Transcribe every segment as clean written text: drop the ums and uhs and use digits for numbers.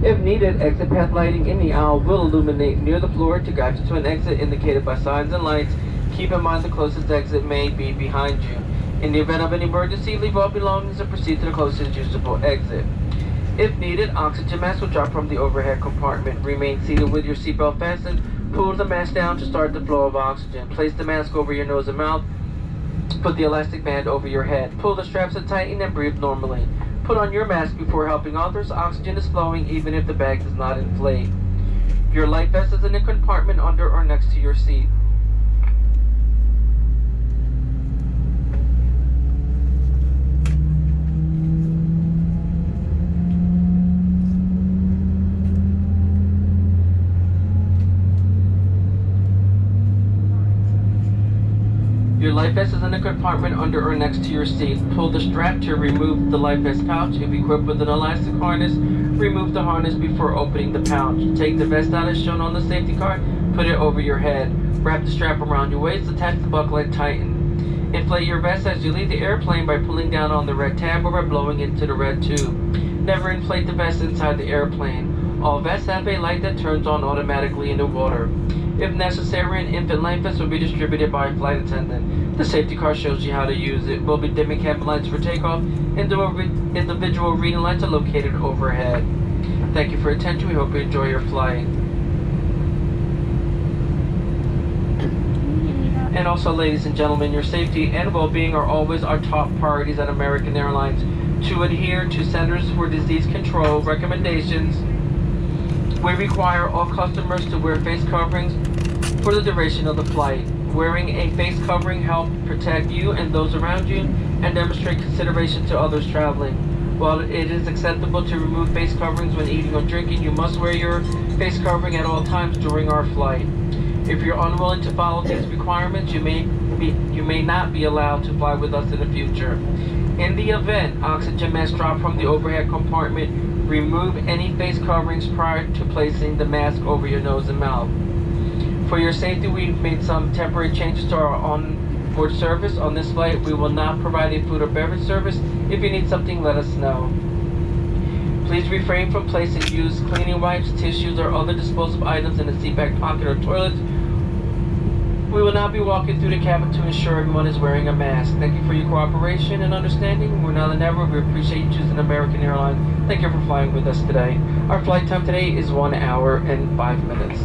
If needed, exit path lighting in the aisle will illuminate near the floor to guide you to an exit indicated by signs and lights. Keep in mind the closest exit may be behind you. In the event of an emergency, leave all belongings and proceed to the closest usable exit. If needed, oxygen mask will drop from the overhead compartment. Remain seated with your seatbelt fastened. Pull the mask down to start the flow of oxygen. Place the mask over your nose and mouth. Put the elastic band over your head. Pull the straps and tighten and breathe normally. Put on your mask before helping others. Oxygen is flowing even if the bag does not inflate. Your life vest is in the compartment under or next to your seat. Your life vest is in the compartment under or next to your seat. Pull the strap to remove the life vest pouch. If equipped with an elastic harness, remove the harness before opening the pouch. Take the vest out as shown on the safety card. Put it over your head. Wrap the strap around your waist. Attach the buckle and tighten. Inflate your vest as you leave the airplane by pulling down on the red tab or by blowing into the red tube. Never inflate the vest inside the airplane. All vests have a light that turns on automatically in the water. If necessary, an infant life vest will be distributed by a flight attendant. The safety card shows you how to use it. We'll be dimming cabin lights for takeoff. Individual reading lights are located overhead. Thank you for your attention. We hope you enjoy your flight. And also, ladies and gentlemen, your safety and well-being are always our top priorities at American Airlines. To adhere to Centers for Disease Control recommendations, we require all customers to wear face coverings for the duration of the flight. Wearing a face covering helps protect you and those around you and demonstrate consideration to others traveling. While it is acceptable to remove face coverings when eating or drinking, you must wear your face covering at all times during our flight. If you're unwilling to follow these requirements, you may not be allowed to fly with us in the future. In the event oxygen masks drop from the overhead compartment, remove any face coverings prior to placing the mask over your nose and mouth. For your safety, we've made some temporary changes to our onboard service. On this flight, we will not provide a food or beverage service. If you need something, let us know. Please refrain from placing used cleaning wipes, tissues, or other disposable items in the seat back pocket or toilets. We will now be walking through the cabin to ensure everyone is wearing a mask. Thank you for your cooperation and understanding. More now than ever, we appreciate you choosing American Airlines. Thank you for flying with us today. Our flight time today is 1 hour and 5 minutes.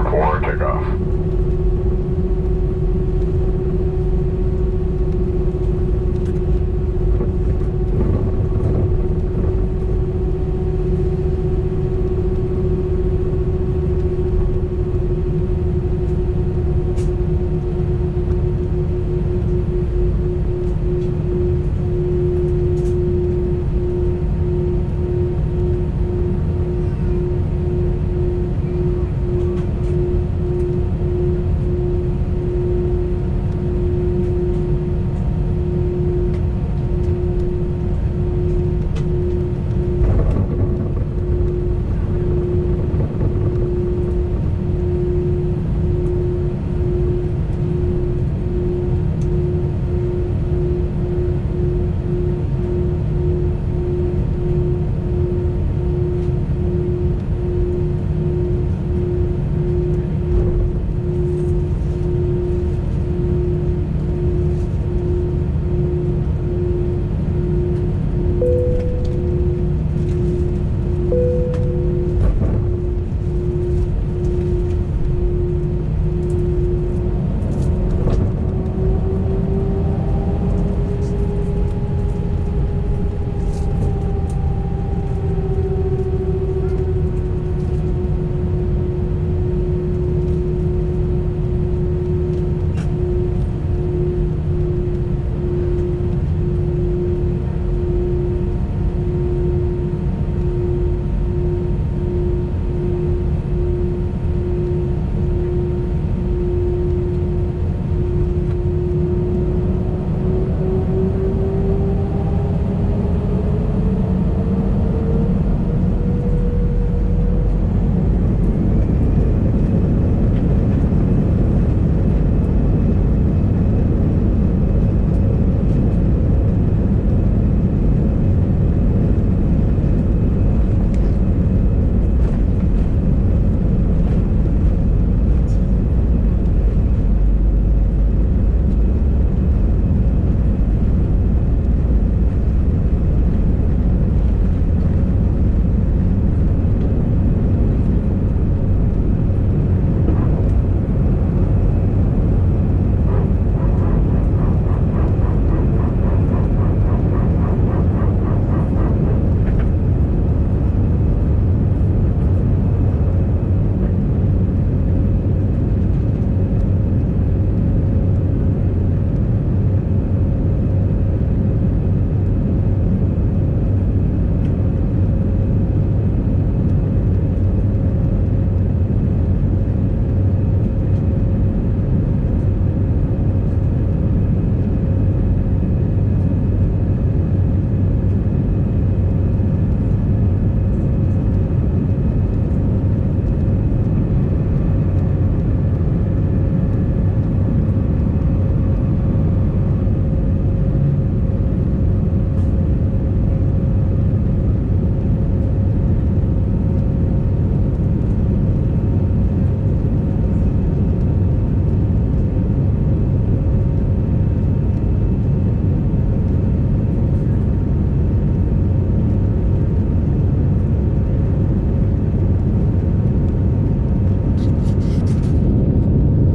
clear for takeoff.